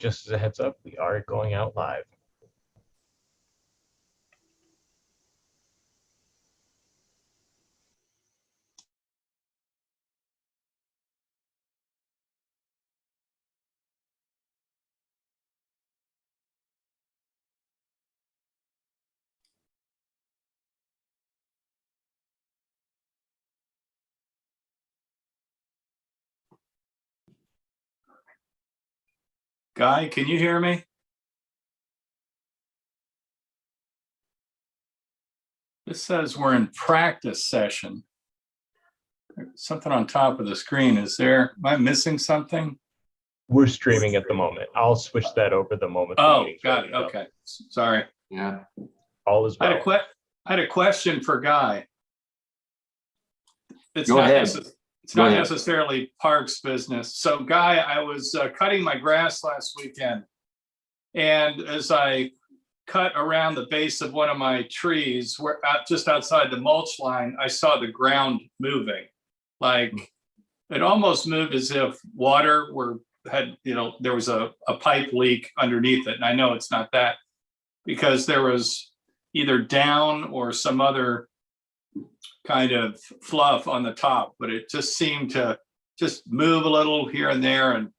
Just as a heads up, we are going out live. Guy, can you hear me? This says we're in practice session. Something on top of the screen. Am I missing something? We're streaming at the moment. I'll switch that over the moment. Oh, got it. Okay. Sorry. Yeah. All is well. I had a question for Guy. It's Go ahead. It's not necessarily Park's business. So, Guy, I was cutting my grass last weekend, and as I cut around the base of one of my trees, just outside the mulch line, I saw the ground moving. Like it almost moved as if water there was a pipe leak underneath it. And I know it's not that, because there was either down or some other kind of fluff on the top, but it just seemed to just move a little here and there. And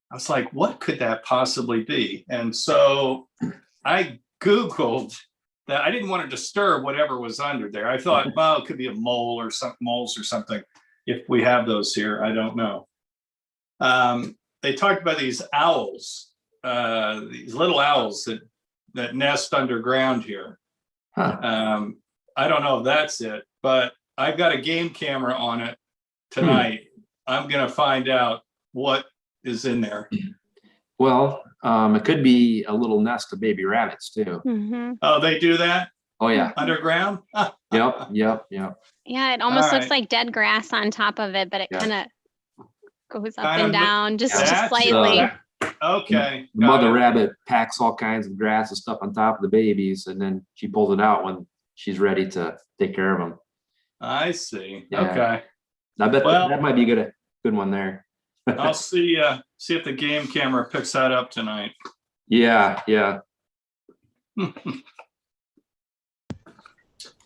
I was like, what could that possibly be? And so I Googled that. I didn't want to disturb whatever was under there. I thought, well, it could be a moles or something. If we have those here, I don't know. They talked about these owls, these little owls that nest underground here. Huh. I don't know if that's it, but I've got a game camera on it tonight. I'm going to find out what is in there. Well, it could be a little nest of baby rabbits too. Mm-hmm. Oh, they do that? Oh yeah. Underground? Yep. Yeah, it almost looks like dead grass on top of it, but it kind of goes up and down just slightly. Okay. The mother rabbit packs all kinds of grass and stuff on top of the babies, and then she pulls it out when she's ready to take care of them. I see. Yeah. Okay. I bet that might be a good one there. I'll see if the game camera picks that up tonight. Yeah.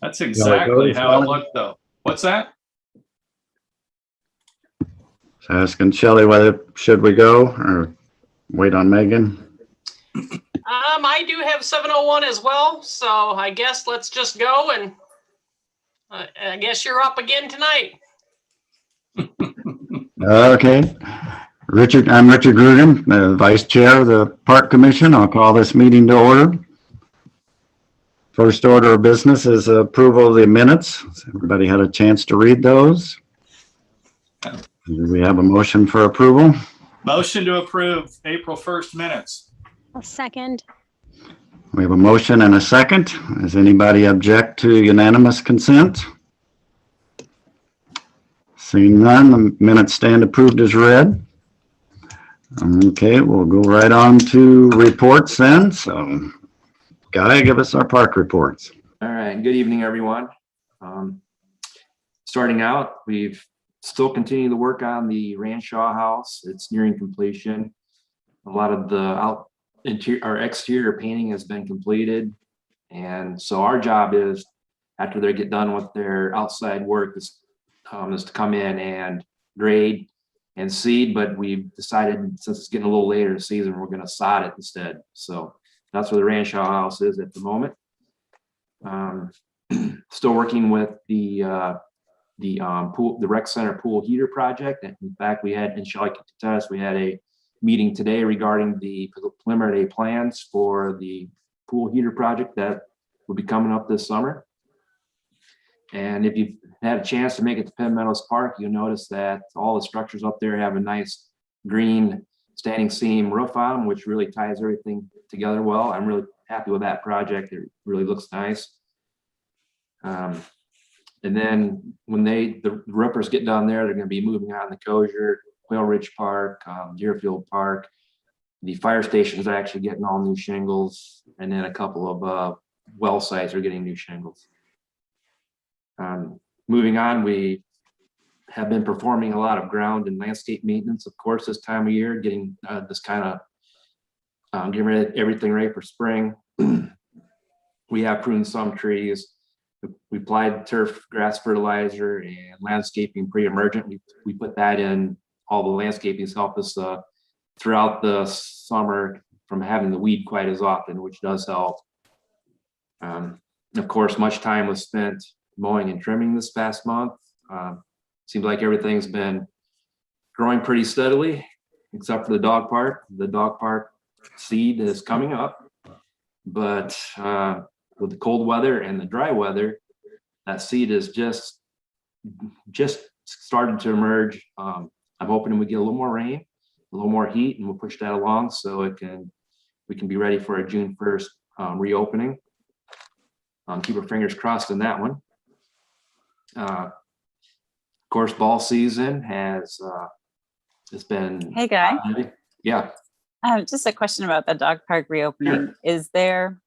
That's exactly how it looked, though. What's that? So asking Shelley whether should we go or wait on Megan. I do have 701 as well, so I guess let's just go, and I guess you're up again tonight. Okay. I'm Richard Gruden, the Vice Chair of the Park Commission. I'll call this meeting to order. First order of business is approval of the minutes. Everybody had a chance to read those. Do we have a motion for approval? Motion to approve April 1st minutes. A second. We have a motion and a second. Does anybody object to unanimous consent? Seeing none, the minutes stand approved as read. Okay, we'll go right on to reports then. So, Guy, give us our park reports. All right. Good evening, everyone. Starting out, we've still continuing to work on the Ranshaw house. It's nearing completion. A lot of the exterior painting has been completed, and so our job is, after they get done with their outside work, is to come in and grade and seed. But we've decided, since it's getting a little later in the season, we're going to sod it instead. So that's where the Ranshaw house is at the moment. Still working with the rec center pool heater project. And in fact, we had, and Shelley can attest, we had a meeting today regarding the preliminary plans for the pool heater project that will be coming up this summer. And if you've had a chance to make it to Penn Meadows Park, you'll notice that all the structures up there have a nice green standing seam roof on them, which really ties everything together well. I'm really happy with that project. It really looks nice. And then when the roofers get done there, they're going to be moving on to Kosher, Quail Ridge Park, Deerfield Park. The fire stations are actually getting all new shingles, and then a couple of well sites are getting new shingles. Moving on, we have been performing a lot of ground and landscape maintenance, of course, this time of year, getting this kind of getting everything ready for spring. We have pruned some trees. We applied turf grass fertilizer and landscaping pre-emergent. We put that in. All the landscaping has helped us throughout the summer from having the weed quite as often, which does help. Of course, much time was spent mowing and trimming this past month. Seems like everything's been growing pretty steadily, except for the dog park. The dog park seed is coming up, but with the cold weather and the dry weather, that seed is just started to emerge. I'm hoping we get a little more rain, a little more heat, and we'll push that along so we can be ready for a June 1st reopening. Keep our fingers crossed on that one. Of course, ball season has it's been. Hey, Guy. Yeah. Just a question about the dog park reopening. Sure.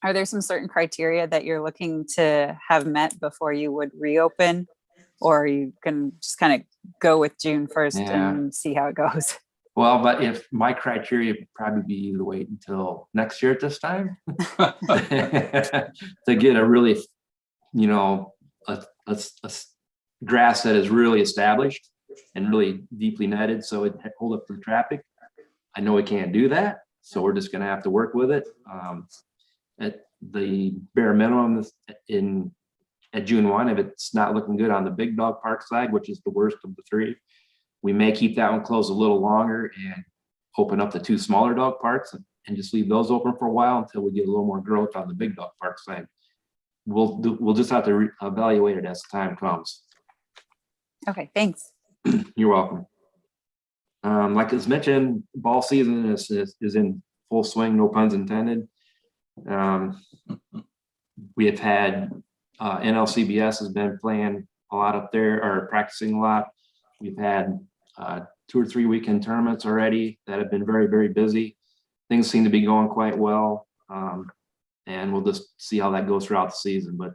Are there some certain criteria that you're looking to have met before you would reopen? Or you can just kind of go with June 1st and see how it goes? Well, but if my criteria would probably be to wait until next year at this time to get a really, a grass that is really established and really deeply netted so it hold up the traffic. I know we can't do that, so we're just going to have to work with it. At the bare minimum at June 1, if it's not looking good on the big dog park side, which is the worst of the three, we may keep that one closed a little longer and open up the two smaller dog parks and just leave those open for a while until we get a little more growth on the big dog park side. We'll just have to evaluate it as time comes. Okay, thanks. You're welcome. Like as mentioned, ball season is in full swing, no puns intended. We have had NLCBS has been playing a lot up there, or practicing a lot. We've had 2 or 3 weekend tournaments already that have been very, very busy. Things seem to be going quite well. And we'll just see how that goes throughout the season, but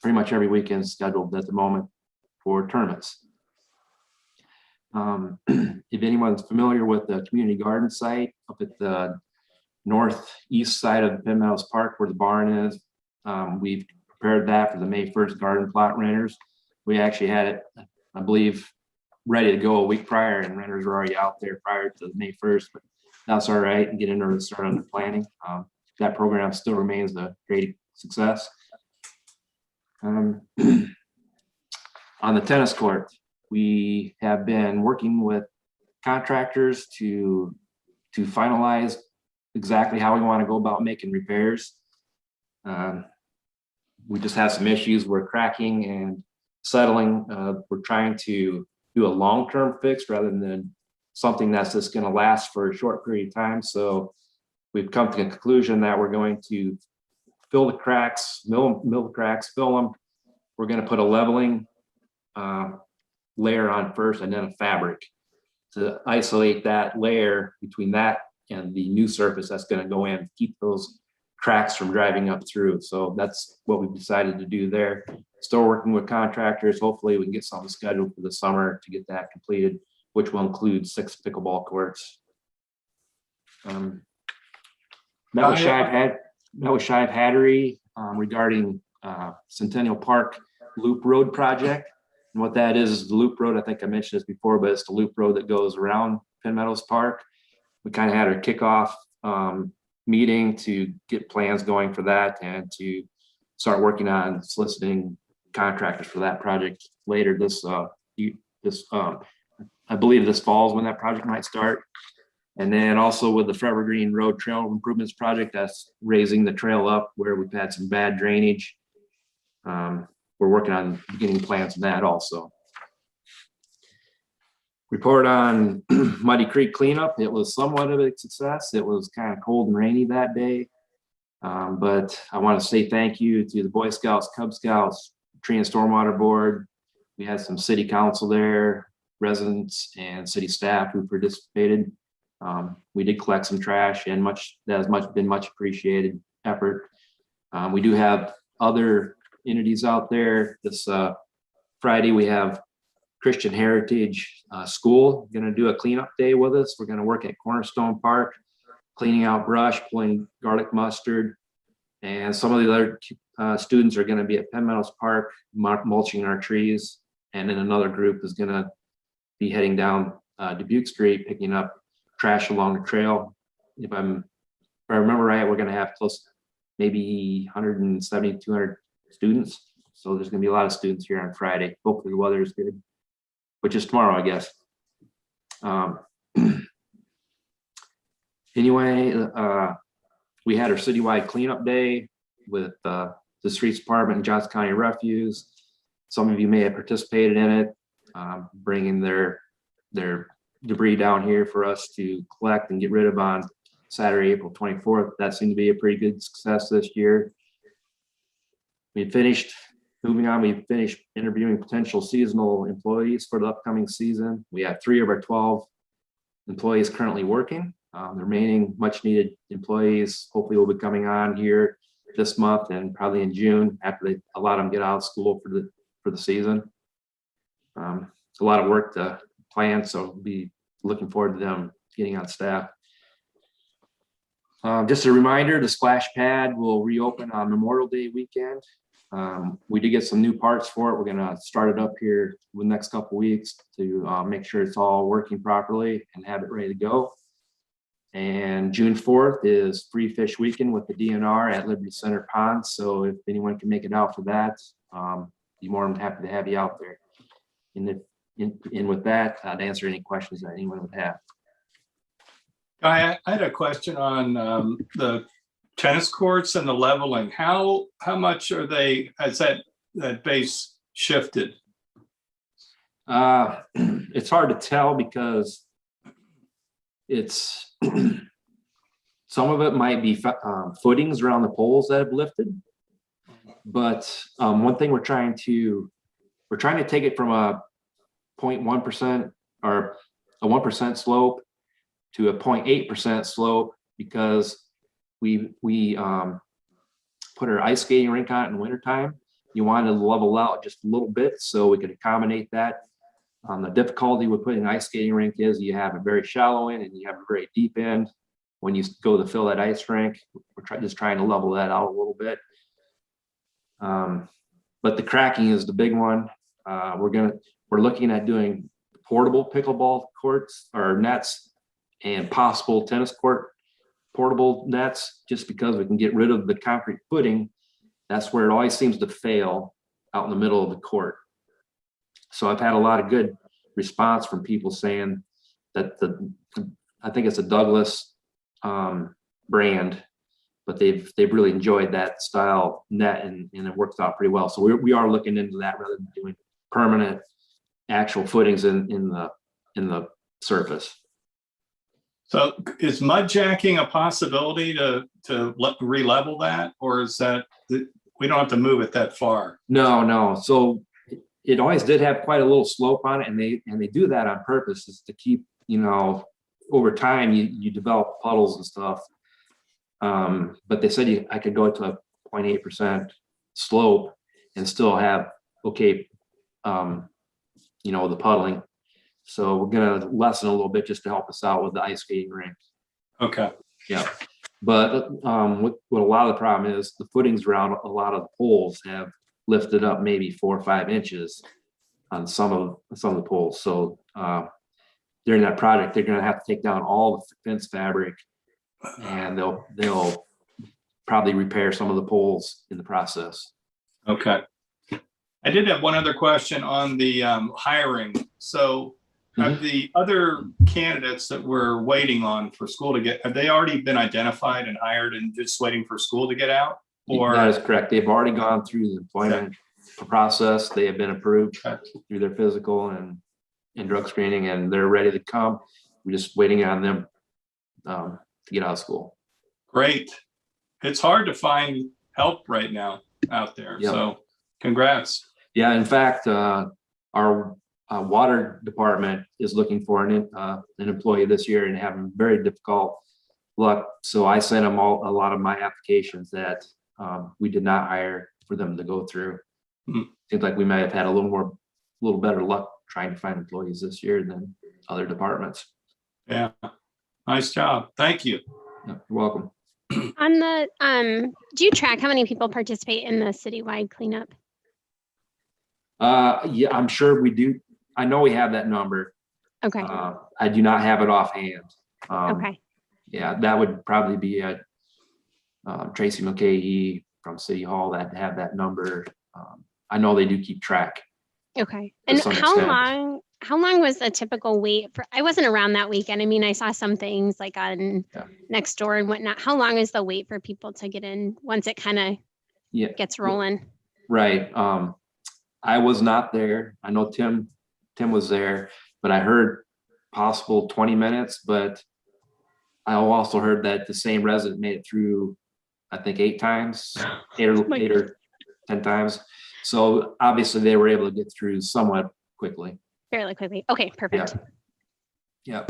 pretty much every weekend is scheduled at the moment for tournaments. If anyone's familiar with the community garden site up at the northeast side of Penn Meadows Park where the barn is, we've prepared that for the May 1st garden plot renters. We actually had it, I believe, ready to go a week prior, and renters were already out there prior to May 1st, but that's all right, and get in there and start on the planning. That program still remains a great success. On the tennis court, we have been working with contractors to finalize exactly how we want to go about making repairs. We just have some issues. We're cracking and settling. We're trying to do a long-term fix rather than something that's just going to last for a short period of time. So we've come to the conclusion that we're going to fill the cracks, mill the cracks, fill them. We're going to put a leveling layer on first, and then a fabric to isolate that layer between that and the new surface that's going to go in, keep those cracks from driving up through. So that's what we've decided to do there. Still working with contractors. Hopefully we can get something scheduled for the summer to get that completed, which will include 6 pickleball courts. That was Shive Hattery regarding Centennial Park Loop Road project. And what that is the loop road. I think I mentioned this before, but it's the loop road that goes around Penn Meadows Park. We kind of had our kickoff meeting to get plans going for that and to start working on soliciting contractors for that project later this I believe this fall is when that project might start. And then also with the Forever Green Road Trail Improvements Project, that's raising the trail up where we've had some bad drainage. We're working on beginning plans on that also. Report on Muddy Creek cleanup. It was somewhat of a success. It was kind of cold and rainy that day. But I want to say thank you to the Boy Scouts, Cub Scouts, Tree and Stormwater Board. We had some city council there, residents and city staff who participated. We did collect some trash, and that has been much appreciated effort. We do have other entities out there. This Friday we have Christian Heritage School going to do a cleanup day with us. We're going to work at Cornerstone Park, cleaning out brush, pulling garlic mustard. And some of the other students are going to be at Penn Meadows Park mulching our trees. And then another group is going to be heading down Dubuque Street, picking up trash along the trail. If I remember right, we're going to have close, maybe 170, 200 students. So there's going to be a lot of students here on Friday. Hopefully the weather is good, which is tomorrow, I guess. Anyway, we had our citywide cleanup day with the streets department and Johnson County Refuse. Some of you may have participated in it, bringing their debris down here for us to collect and get rid of on Saturday, April 24th. That seemed to be a pretty good success this year. Moving on, we finished interviewing potential seasonal employees for the upcoming season. We have 3 of our 12 employees currently working. The remaining much needed employees hopefully will be coming on here this month and probably in June after a lot of them get out of school for the season. It's a lot of work to plan, so we'll be looking forward to them getting on staff. Just a reminder, the splash pad will reopen on Memorial Day weekend. We did get some new parts for it. We're going to start it up here in the next couple weeks to make sure it's all working properly and have it ready to go. And June 4th is Free Fish Weekend with the DNR at Liberty Center Pond. So if anyone can make it out for that, be more than happy to have you out there. And with that, I'd answer any questions that anyone would have. I had a question on the tennis courts and the leveling. How much are they, has that base shifted? It's hard to tell because it's some of it might be footings around the poles that have lifted. But one thing we're trying to take it from a 0.1% or a 1% slope to a 0.8% slope, because we put our ice skating rink on it in the wintertime. You wanted to level out just a little bit so we could accommodate that. The difficulty with putting an ice skating rink is you have a very shallow end and you have a very deep end. When you go to fill that ice rink, we're just trying to level that out a little bit. But the cracking is the big one. We're looking at doing portable pickleball courts or nets and possible tennis court portable nets, just because we can get rid of the concrete footing. That's where it always seems to fail, out in the middle of the court. So I've had a lot of good response from people saying that I think it's a Douglas brand, but they've really enjoyed that style net and it works out pretty well. So we are looking into that rather than doing permanent actual footings in the surface. So is mud jacking a possibility to re-level that, or is that we don't have to move it that far? No. So it always did have quite a little slope on it, and they do that on purpose, is to keep, over time you develop puddles and stuff. But they said I could go to a 0.8% slope and still have the puddling. So we're gonna lessen a little bit just to help us out with the ice skating rink. Okay. Yeah. But what a lot of the problem is, the footings around a lot of the poles have lifted up maybe 4 or 5 inches on some of the poles. So during that project, they're going to have to take down all the fence fabric, and they'll probably repair some of the poles in the process. Okay. I did have one other question on the hiring. So have the other candidates that we're waiting on for school to get, have they already been identified and hired and just waiting for school to get out? Or that is correct. They've already gone through the employment process. They have been approved through their physical and drug screening, and they're ready to come. We're just waiting on them to get out of school. Great. It's hard to find help right now out there. Yep. So congrats. Yeah, in fact, our water department is looking for an employee this year and having very difficult luck. So I sent them a lot of my applications that we did not hire for them to go through. Seems like we might have had a little better luck trying to find employees this year than other departments. Yeah, nice job. Thank you. You're welcome. On the, do you track how many people participate in the citywide cleanup? Yeah, I'm sure we do. I know we have that number. Okay, I do not have it offhand. okay, Yeah, that would probably be a Tracy McKay from City Hall that have that number. I know they do keep track. okay. To And some how extent. long was a typical wait for, I wasn't around that weekend. I mean, I saw some things like on Yeah. next door and whatnot. How long is the wait for people to get in once it kind of Yeah, gets rolling? right. I was not there. I know Tim was there, but I heard possible 20 minutes, but I also heard that the same resident made it through, I think 8 times, eight or 10 times. So obviously they were able to get through somewhat quickly. Fairly quickly. Okay, perfect. Yeah.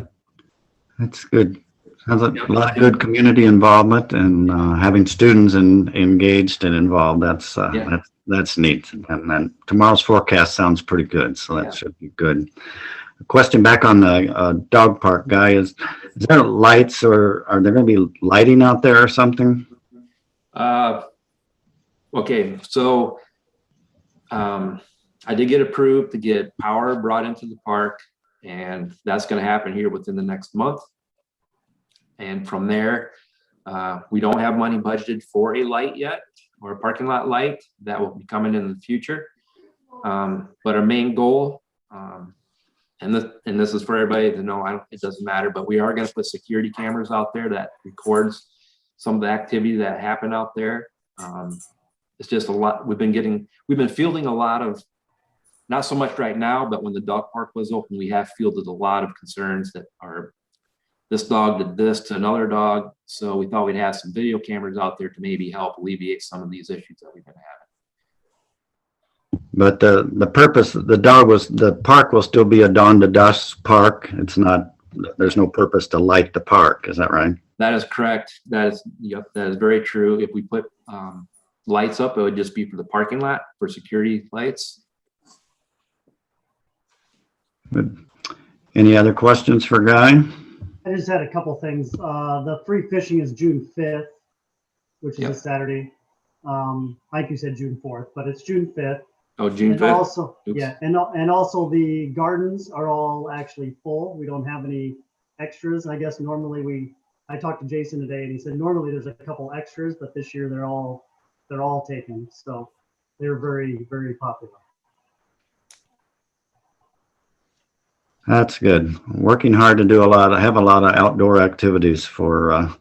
That's good. Sounds like a lot of good community involvement and having students engaged and involved. That's neat. And then tomorrow's forecast sounds pretty good, so that should be good. A question back on the dog park, Guy, is there lights or are there going to be lighting out there or something? Okay, so I did get approved to get power brought into the park, and that's going to happen here within the next month. And from there, we don't have money budgeted for a light yet, or a parking lot light. That will be coming in the future. But our main goal, and this is for everybody to know, it doesn't matter, but we are going to put security cameras out there that records some of the activity that happened out there. It's just a lot. We've been fielding a lot of, not so much right now, but when the dog park was open, we have fielded a lot of concerns that are, this dog did this to another dog. So we thought we'd have some video cameras out there to maybe help alleviate some of these issues that we've been having. But the purpose, the park will still be a dawn to dusk park. It's not, there's no purpose to light the park. Is that right? That is correct. That is very true. If we put lights up, it would just be for the parking lot for security lights. Good. Any other questions for Guy? I just had a couple things. The free fishing is June 5th, which is a Saturday. Like you said, June 4th, but it's June 5th. Oh, June 5th. Also, and also the gardens are all actually full. We don't have any extras. I guess normally I talked to Jason today and he said normally there's a couple extras, but this year they're all taken. So they're very, very popular. That's good. Working hard to have a lot of outdoor activities for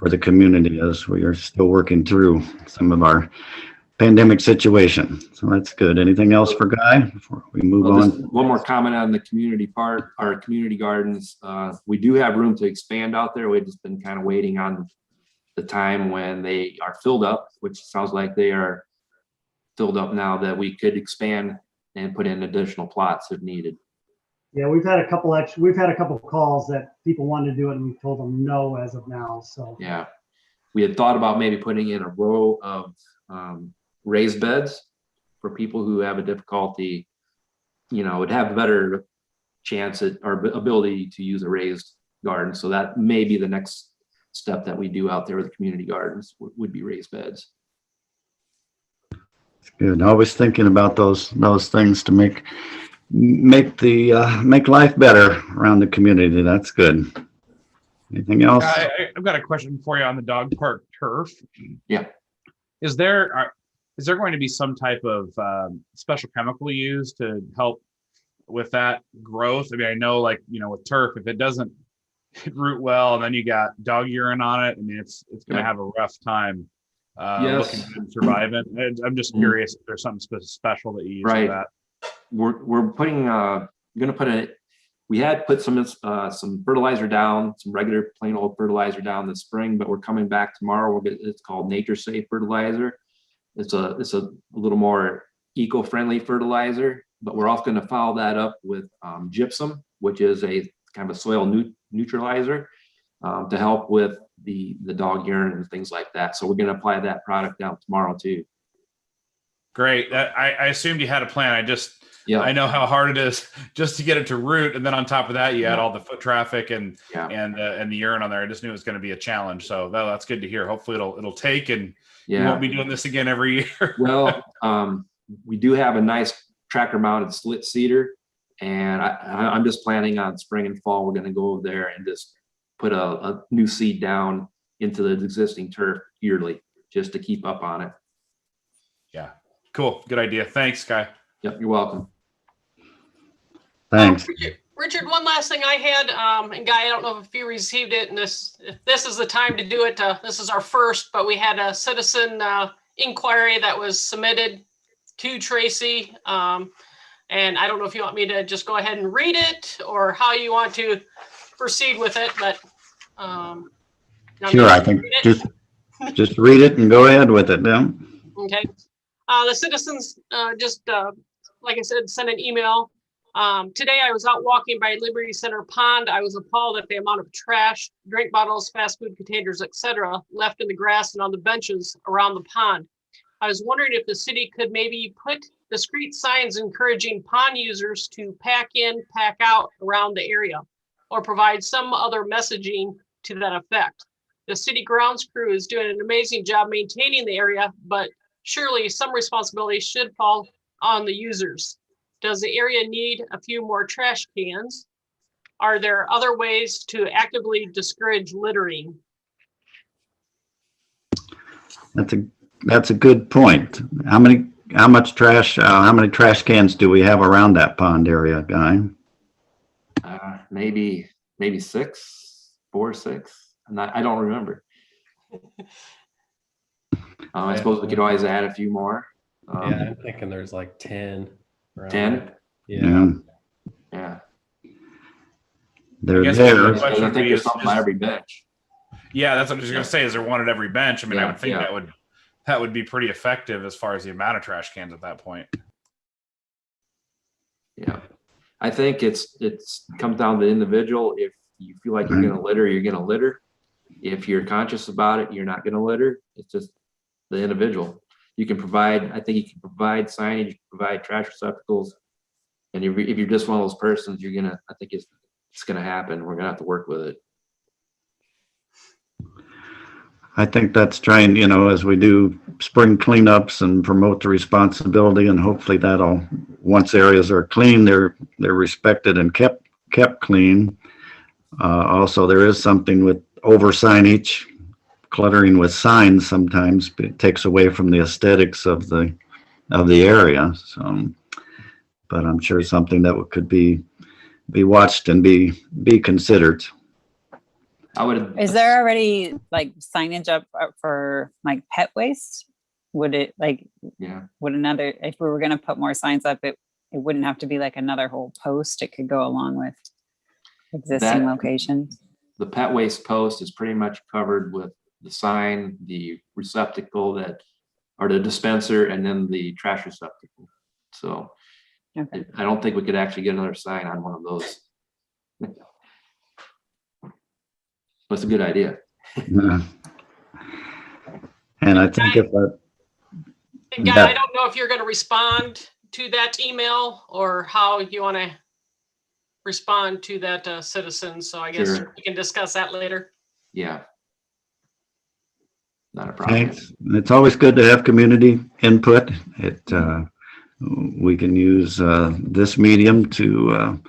the community as we are still working through some of our pandemic situation. So that's good. Anything else for Guy before we move on? One more comment on the community part, our community gardens. We do have room to expand out there. We've just been kind of waiting on the time when they are filled up, which sounds like they are filled up now, that we could expand and put in additional plots if needed. Yeah, we've had a couple calls that people wanted to do it and we told them no as of now. So yeah, we had thought about maybe putting in a row of raised beds for people who have a difficulty, would have a better chance at or ability to use a raised garden. So that may be the next step that we do out there with the community gardens would be raised beds. Good. Always thinking about those things to make life better around the community. That's good. Anything else? I've got a question for you on the dog park turf. Yeah. Is there going to be some type of special chemical used to help with that growth? I mean, I know, with turf, if it doesn't root well, and then you got dog urine on it, I mean, it's going to have a rough time looking and surviving. I'm just curious if there's something special that you use for that. We're putting we had put some fertilizer down, some regular plain old fertilizer down this spring, but we're coming back tomorrow. It's called Nature Safe fertilizer. It's a little more eco-friendly fertilizer, but we're also going to follow that up with gypsum, which is a kind of a soil neutralizer to help with the dog urine and things like that. So we're going to apply that product down tomorrow too. Great. I assumed you had a plan. Yeah. I know how hard it is just to get it to root, and then on top of that, you add all the foot traffic and the urine on there. I just knew it was going to be a challenge. So that's good to hear. Hopefully, it'll take, and you won't be doing this again every year. Well, we do have a nice tractor mounted slit seeder, and I'm just planning on spring and fall. We're going to go over there and just put a new seed down into the existing turf yearly, just to keep up on it. Yeah, cool, good idea. Thanks, Guy. Yep, you're welcome. Thanks. Richard, one last thing I had, and Guy, I don't know if you received it, and if this is the time to do it. This is our first, but we had a citizen inquiry that was submitted to Tracy. And I don't know if you want me to just go ahead and read it or how you want to proceed with it, but sure, I think just read it and go ahead with it. Yeah. Okay. The citizens like I said, sent an email. Today I was out walking by Liberty Center Pond. I was appalled at the amount of trash, drink bottles, fast food containers, etc., left in the grass and on the benches around the pond. I was wondering if the city could maybe put discrete signs encouraging pond users to pack in, pack out around the area, or provide some other messaging to that effect. The city grounds crew is doing an amazing job maintaining the area, but surely some responsibility should fall on the users. Does the area need a few more trash cans? Are there other ways to actively discourage littering? That's a good point. How many trash cans do we have around that pond area, Guy? Maybe 4 or 6. I don't remember. I suppose we could always add a few more. Yeah, I'm thinking there's like 10. 10? Yeah. They're there. I think there's something on every bench. Yeah, that's what I was going to say. Is there one at every bench? I mean, I would think yeah. that would be pretty effective as far as the amount of trash cans at that point. Yeah, I think it's comes down to the individual. If you feel like you're going to litter, you're going to litter. If you're conscious about it, you're not going to litter. It's just the individual. You can provide, I think you can provide signage, provide trash receptacles. And if you're just one of those persons, I think it's going to happen. We're going to have to work with it. I think that's trying, as we do spring cleanups and promote the responsibility, and hopefully once areas are clean, they're respected and kept clean. Also, there is something with over signage. Cluttering with signs sometimes takes away from the aesthetics of the area. So, but I'm sure something that could be watched and be considered. Is there already like signage up for like pet waste? Would it if we were going to put more signs up, it wouldn't have to be like another whole post. It could go along with existing locations. The pet waste post is pretty much covered with the sign, the receptacle or the dispenser, and then the trash receptacle. So I don't think we could actually get another sign on one of those. That's a good idea. Yeah. And I think Guy, I don't know if you're going to respond to that email or how you want to respond to that citizen. So I guess we can discuss that later. Yeah. Not a problem. Thanks. It's always good to have community input. We can use this medium to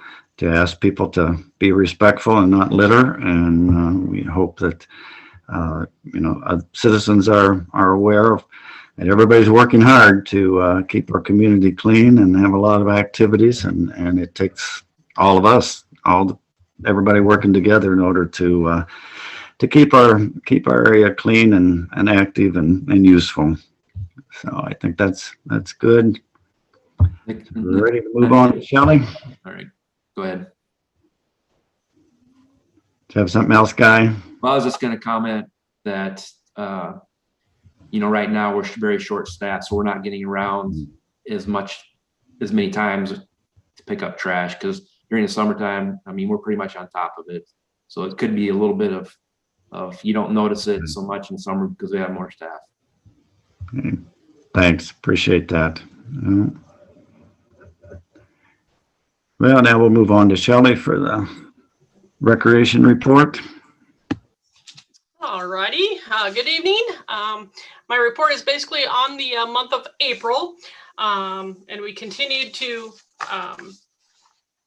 ask people to be respectful and not litter, and we hope that citizens are aware of, and everybody's working hard to keep our community clean and have a lot of activities, and it takes all of us, everybody working together in order to keep our area clean and active and useful. So I think that's good. We're ready to move on, Shelley. All right, go ahead. Do you have something else, Guy? Well, I was just going to comment that right now we're very short staffed, so we're not getting around as many times to pick up trash, because during the summertime, we're pretty much on top of it. So it could be a little bit of you don't notice it so much in summer because we have more staff. Okay. Thanks, appreciate that. Well, now we'll move on to Shelley for the recreation report. All righty. Good evening. My report is basically on the month of April, and we continue to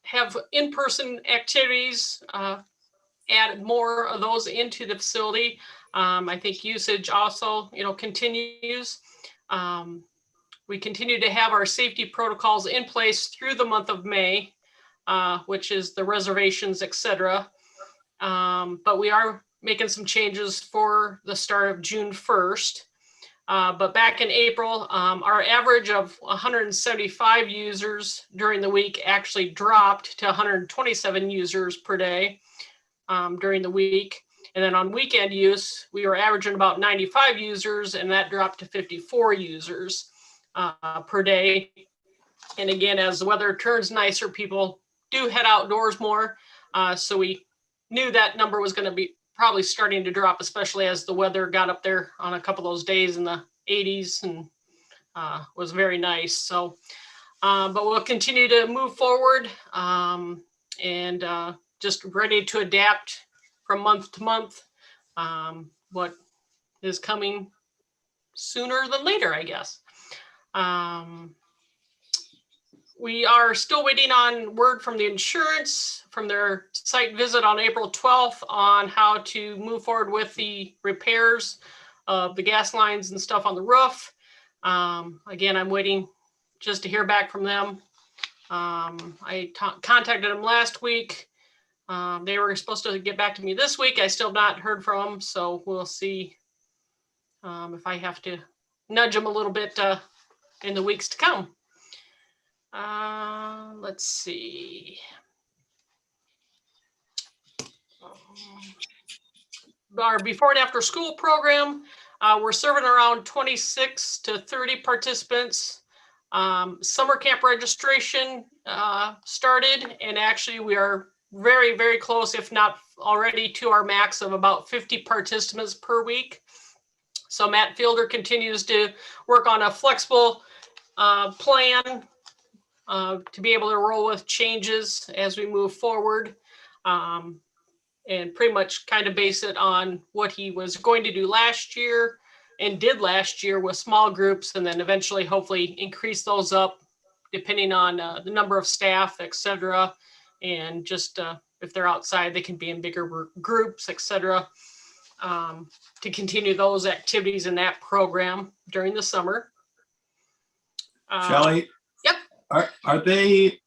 have in-person activities, add more of those into the facility. I think usage also, continues. We continue to have our safety protocols in place through the month of May, which is the reservations, etc. But we are making some changes for the start of June 1st. But back in April, our average of 175 users during the week actually dropped to 127 users per day during the week. And then on weekend use, we were averaging about 95 users, and that dropped to 54 users per day. And again, as the weather turns nicer, people do head outdoors more. So we knew that number was going to be probably starting to drop, especially as the weather got up there on a couple of those days in the 80s and was very nice. So, but we'll continue to move forward and just ready to adapt from month to month. What is coming sooner than later, I guess. We are still waiting on word from the insurance from their site visit on April 12th on how to move forward with the repairs of the gas lines and stuff on the roof. Again, I'm waiting just to hear back from them. I contacted them last week. They were supposed to get back to me this week. I still have not heard from them, so we'll see if I have to nudge them a little bit in the weeks to come. Let's see. Our before and after school program, we're serving around 26 to 30 participants. Summer camp registration started, and actually we are very, very close, if not already, to our max of about 50 participants per week. So Matt Fielder continues to work on a flexible plan to be able to roll with changes as we move forward, and pretty much kind of base it on what he was going to do last year and did last year with small groups, and then eventually hopefully increase those up depending on the number of staff, etc. And just if they're outside, they can be in bigger groups, etc. To continue those activities in that program during the summer. Shelley? Yep. Are they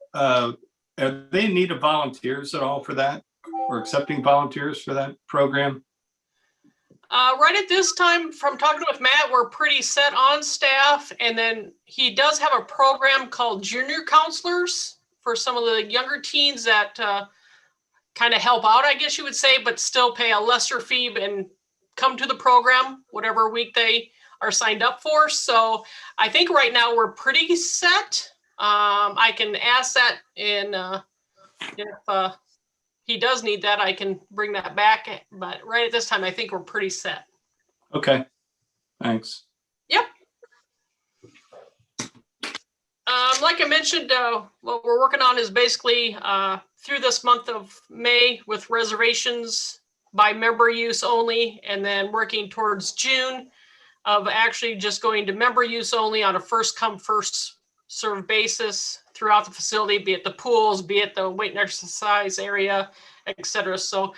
in need of volunteers at all for that, or accepting volunteers for that program? Right at this time, from talking with Matt, we're pretty set on staff. And then he does have a program called Junior Counselors for some of the younger teens that kind of help out, I guess you would say, but still pay a lesser fee and come to the program whatever week they are signed up for. So I think right now we're pretty set. I can ask that, and if he does need that, I can bring that back. But right at this time, I think we're pretty set. Okay, thanks. Yep. Like I mentioned, what we're working on is basically through this month of May with reservations by member use only, and then working towards June of actually just going to member use only on a first come, first serve basis throughout the facility, be it the pools, be it the weight and exercise area, etc. So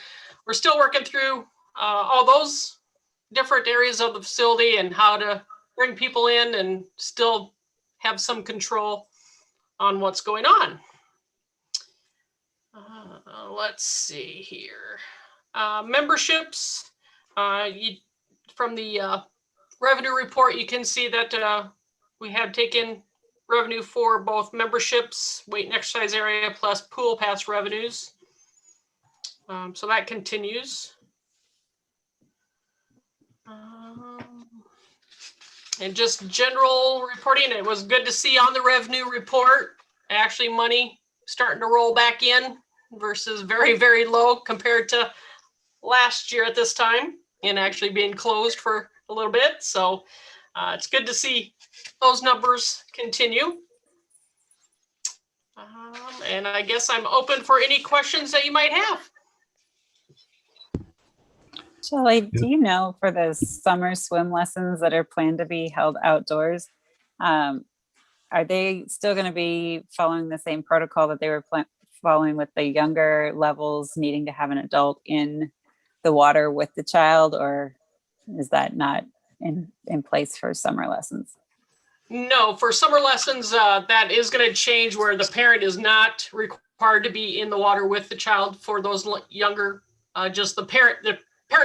we're still working through all those different areas of the facility and how to bring people in and still have some control on what's going on. Let's see here. Memberships, from the revenue report, you can see that we have taken revenue for both memberships, weight and exercise area, plus pool pass revenues. So that continues. And just general reporting, it was good to see on the revenue report, actually money starting to roll back in versus very, very low compared to last year at this time, and actually being closed for a little bit. So it's good to see those numbers continue. And I guess I'm open for any questions that you might have. Shelley, do you know for the summer swim lessons that are planned to be held outdoors, are they still going to be following the same protocol that they were following with the younger levels needing to have an adult in the water with the child, or is that not in place for summer lessons? No, for summer lessons, that is going to change where the parent is not required to be in the water with the child for those younger, just the parent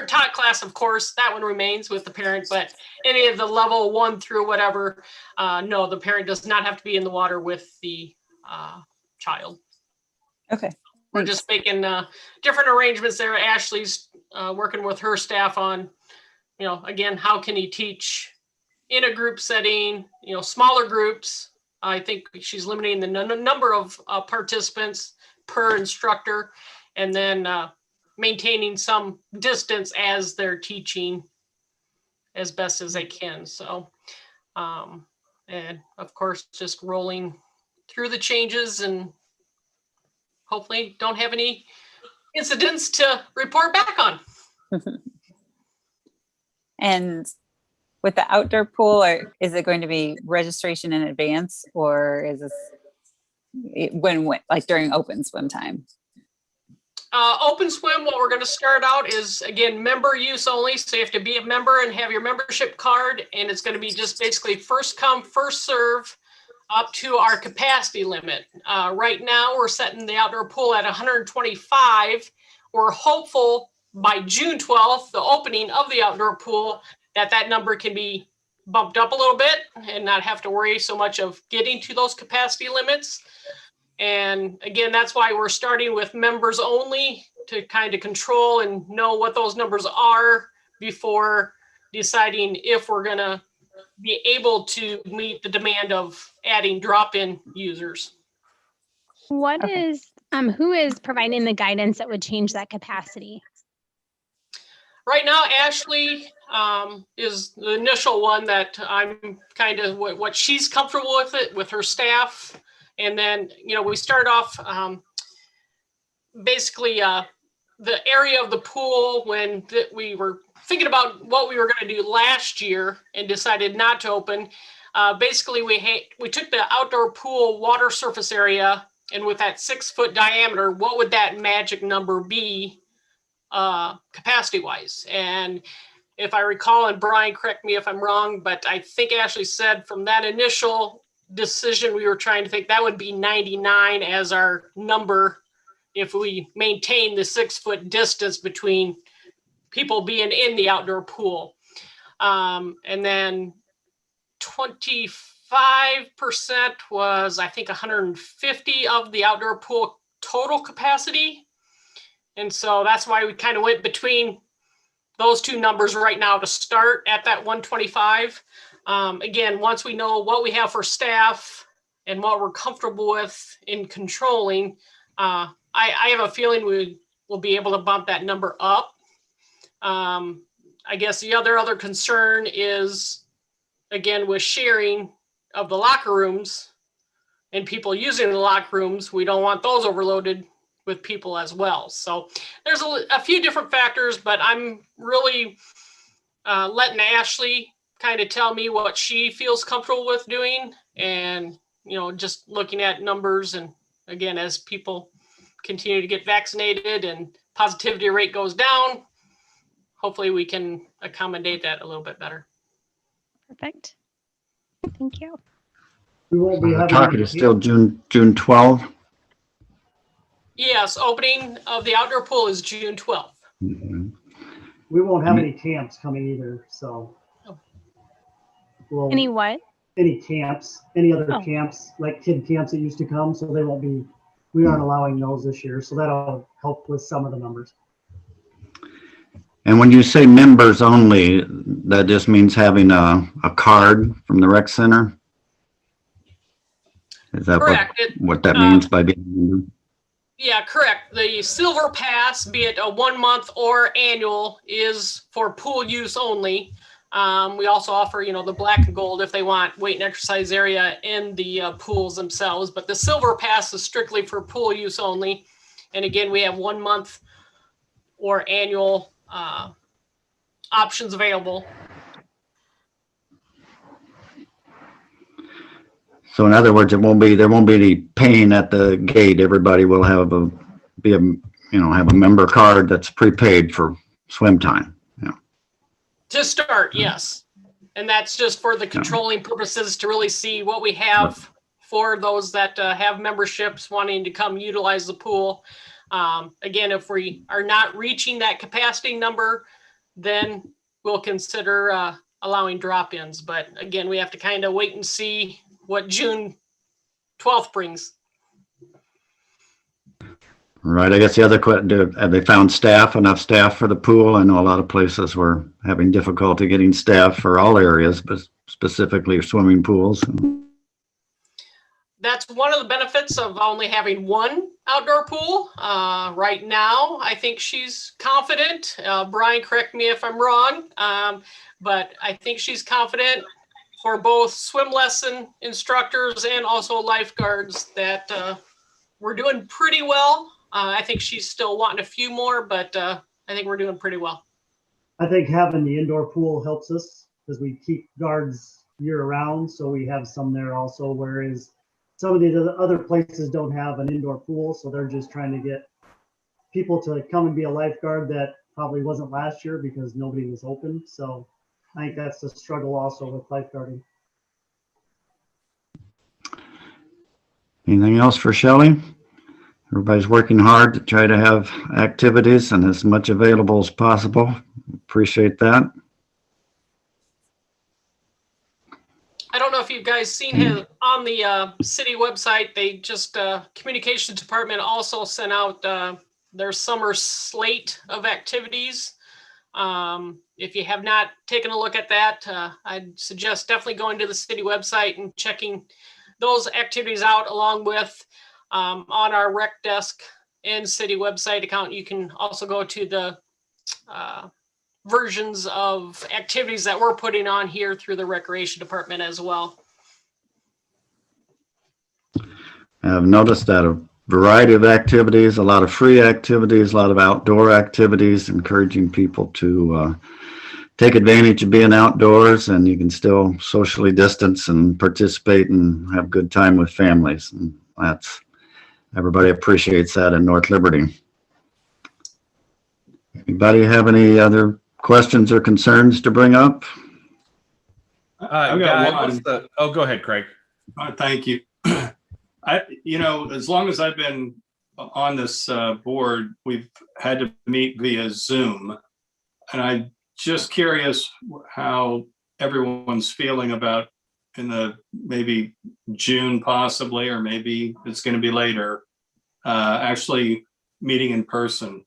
taught class, of course, that one remains with the parent, but any of the level 1 through whatever, no, the parent does not have to be in the water with the child. Okay. We're just making different arrangements there. Ashley's working with her staff on, again, how can you teach in a group setting, smaller groups. I think she's limiting the number of participants per instructor, and then maintaining some distance as they're teaching as best as they can. So, and of course, just rolling through the changes and hopefully don't have any incidents to report back on. And with the outdoor pool, or is it going to be registration in advance, or is this when like during open swim time? Open swim, what we're going to start out is, again, member use only. So you have to be a member and have your membership card. And it's going to be just basically first come, first serve up to our capacity limit. Right now, we're setting the outdoor pool at 125. We're hopeful by June 12th, the opening of the outdoor pool, that number can be bumped up a little bit and not have to worry so much of getting to those capacity limits. And again, that's why we're starting with members only to kind of control and know what those numbers are before deciding if we're going to be able to meet the demand of adding drop-in users. What is, who is providing the guidance that would change that capacity? Right now, Ashley is the initial one that I'm kind of what she's comfortable with it with her staff. And then, we start off basically the area of the pool when we were thinking about what we were going to do last year and decided not to open. Basically, we took the outdoor pool water surface area, and with that 6-foot diameter, what would that magic number be capacity wise? And if I recall, and Brian, correct me if I'm wrong, but I think Ashley said from that initial decision, we were trying to think that would be 99 as our number if we maintain the 6-foot distance between people being in the outdoor pool. And then 25% was, I think, 150 of the outdoor pool total capacity. And so that's why we kind of went between those two numbers right now to start at that 125. Again, once we know what we have for staff and what we're comfortable with in controlling, I have a feeling we will be able to bump that number up. I guess the other concern is, again, with sharing of the locker rooms and people using the locker rooms, we don't want those overloaded with people as well. So there's a few different factors, but I'm really letting Ashley kind of tell me what she feels comfortable with doing, and just looking at numbers, and again, as people continue to get vaccinated and positivity rate goes down, hopefully we can accommodate that a little bit better. Perfect. Thank you. We won't be The having target is still June 12th. Yes, opening of the outdoor pool is June 12th. Mhm. We won't have any camps coming either, so. Well, Any what? Any camps, any other Oh. camps, like kid camps that used to come, so they won't be, we aren't allowing those this year, so that'll help with some of the numbers. And when you say members only, that just means having a card from the rec center? Is that Correct. what that means by being a member? Yeah, correct. The silver pass, be it a 1 month or annual, is for pool use only. We also offer, the black and gold if they want weight and exercise area in the pools themselves. But the silver pass is strictly for pool use only. And again, we have 1 month or annual options available. So in other words, there won't be any paying at the gate. Everybody will have a member card that's prepaid for swim time. Yeah. To start, yes. And that's just for the controlling purposes to really see what we have for those that have memberships wanting to come utilize the pool. Again, if we are not reaching that capacity number, then we'll consider allowing drop-ins. But again, we have to kind of wait and see what June 12th brings. Right. I guess the other question, have they found enough staff for the pool? I know a lot of places were having difficulty getting staff for all areas, but specifically swimming pools. That's one of the benefits of only having one outdoor pool. Right now, I think she's confident. Brian, correct me if I'm wrong, but I think she's confident for both swim lesson instructors and also lifeguards that we're doing pretty well. I think she's still wanting a few more, but I think we're doing pretty well. I think having the indoor pool helps us because we keep guards year round. So we have some there also, whereas some of these other places don't have an indoor pool. So they're just trying to get people to come and be a lifeguard that probably wasn't last year because nobody was open. So I think that's the struggle also with lifeguarding. Anything else for Shelley? Everybody's working hard to try to have activities and as much available as possible. Appreciate that. I don't know if you guys seen him on the city website. They just communications department also sent out their summer slate of activities. If you have not taken a look at that, I'd suggest definitely going to the city website and checking those activities out, along with on our rec desk and city website account. You can also go to the versions of activities that we're putting on here through the recreation department as well. I've noticed that a variety of activities, a lot of free activities, a lot of outdoor activities, encouraging people to take advantage of being outdoors, and you can still socially distance and participate and have a good time with families. And everybody appreciates that in North Liberty. Anybody have any other questions or concerns to bring up? I've got one. Go ahead, Craig. Thank you. As long as I've been on this board, we've had to meet via Zoom. And I'm just curious how everyone's feeling about in the maybe June possibly, or maybe it's going to be later, actually meeting in person.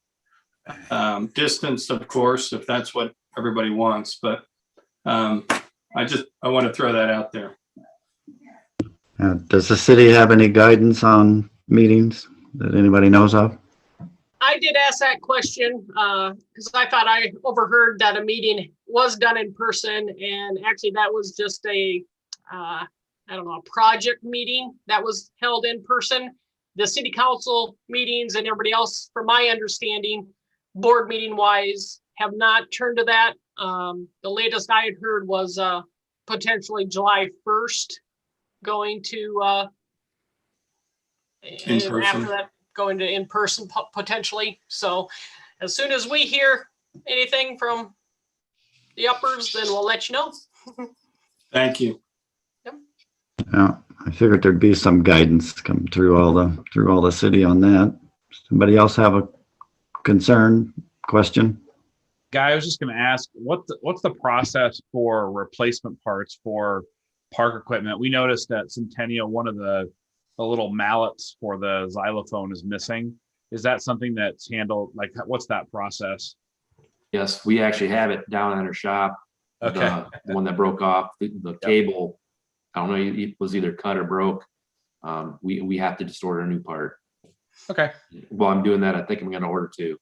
Distance, of course, if that's what everybody wants, but I want to throw that out there. Does the city have any guidance on meetings that anybody knows of? I did ask that question because I thought I overheard that a meeting was done in person, and actually that was just a project meeting that was held in person. The city council meetings and everybody else, from my understanding, board meeting wise, have not turned to that. The latest I had heard was potentially July 1st going to in person. After that going to in person potentially. So as soon as we hear anything from the uppers, then we'll let you know. Thank you. Yep. Yeah, I figured there'd be some guidance come through all the city on that. Somebody else have a concern, question? Guy, I was just going to ask, what's the process for replacement parts for park equipment? We noticed at Centennial, one of the little mallets for the xylophone is missing. Is that something that's handled? Like, what's that process? Yes, we actually have it down at our shop. Okay. The one that broke off, the cable, I don't know, it was either cut or broke. We have to just order a new part. Okay. While I'm doing that, I think I'm going to order two.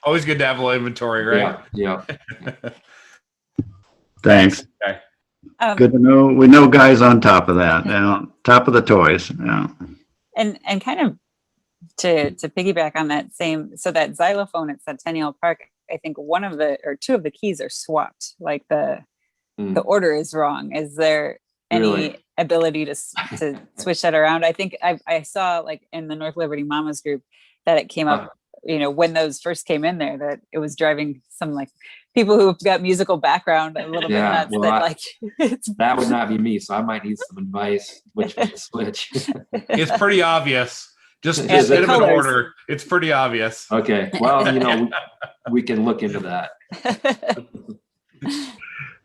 Always good to have a little inventory, right? Yeah. Thanks. Okay. Good to know. We know guys on top of that now, top of the toys. Yeah. And kind of to piggyback on that same, so that xylophone at Centennial Park, I think one of the, or two of the keys are swapped. Like the order is wrong. Is there any ability to switch that around? I think I saw like in the North Liberty Mamas group that it came up, you know, when those first came in there, that it was driving some like people who've got musical background a little bit nuts. Well, that like that would not be me, so I might need some advice which way to switch. It's pretty obvious. Just Yeah, hit them in colors. order. It's pretty obvious. Okay, well, you know, we can look into that.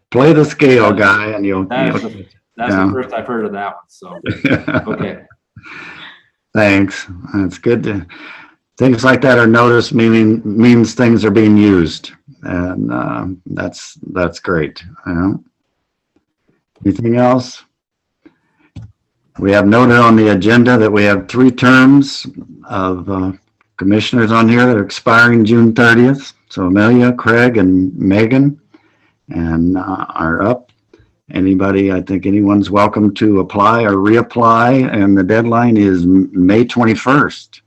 Play the scale, guy, and That's the first I've heard of that one. So okay. Thanks. That's good. Things like that are noticed, means things are being used, and that's great. Anything else? We have noted on the agenda that we have 3 terms of commissioners on here that are expiring June 30th. So Amelia, Craig, and Megan, and are up. Anybody, I think anyone's welcome to apply or reapply, and the deadline is May 21st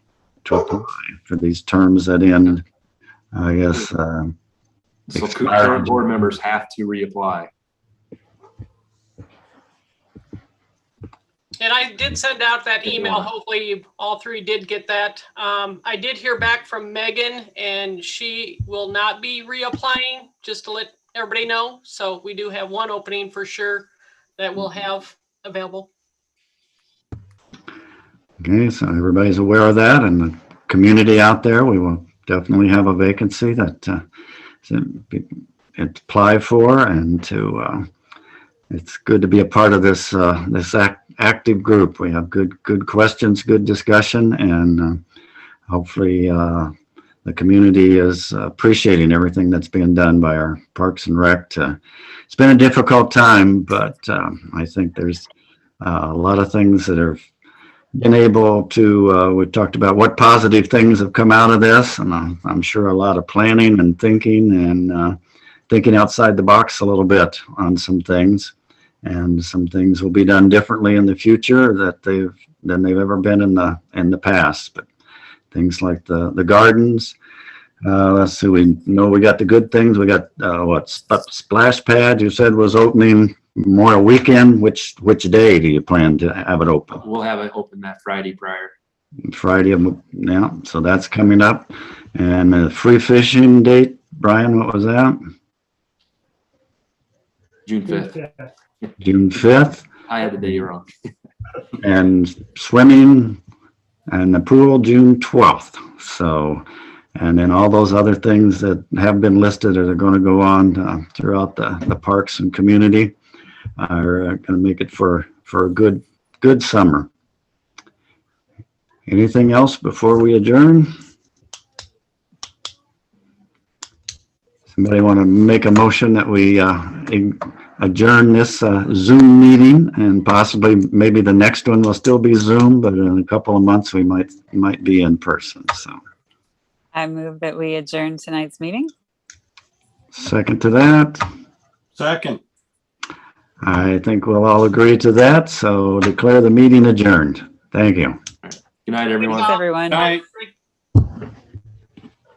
to apply for these terms that end, I guess. So current board members have to reapply. And I did send out that email. Hopefully you all 3 did get that. I did hear back from Megan, and she will not be reapplying, just to let everybody know. So we do have 1 opening for sure that we'll have available. Okay, so everybody's aware of that, and the community out there, we will definitely have a vacancy that apply for, and to it's good to be a part of this this active group. We have good questions, good discussion, and hopefully the community is appreciating everything that's being done by our Parks and Rec. It's been a difficult time, but I think there's a lot of things that have been able to, we've talked about what positive things have come out of this, and I'm sure a lot of planning and thinking and thinking outside the box a little bit on some things, and some things will be done differently in the future than they've ever been in the past. But things like the gardens, let's see, we know we got the good things. We got what, splash pad you said was opening Memorial Weekend. Which day do you plan to have it open? We'll have it open that Friday prior. Friday, yeah, so that's coming up. And the free fishing date, Brian, what was that? June 5th. June 5th. I had the day wrong. And swimming and the pool June 12th. So, and then all those other things that have been listed that are going to go on throughout the parks and community are going to make it for a good summer. Anything else before we adjourn? Somebody want to make a motion that we adjourn this Zoom meeting, and possibly maybe the next one will still be Zoom, but in a couple of months we might be in person. So I move that we adjourn tonight's meeting. Second to that. Second. I think we'll all agree to that. So declare the meeting adjourned. Thank you. Good night, everyone. Thanks, everyone. Night.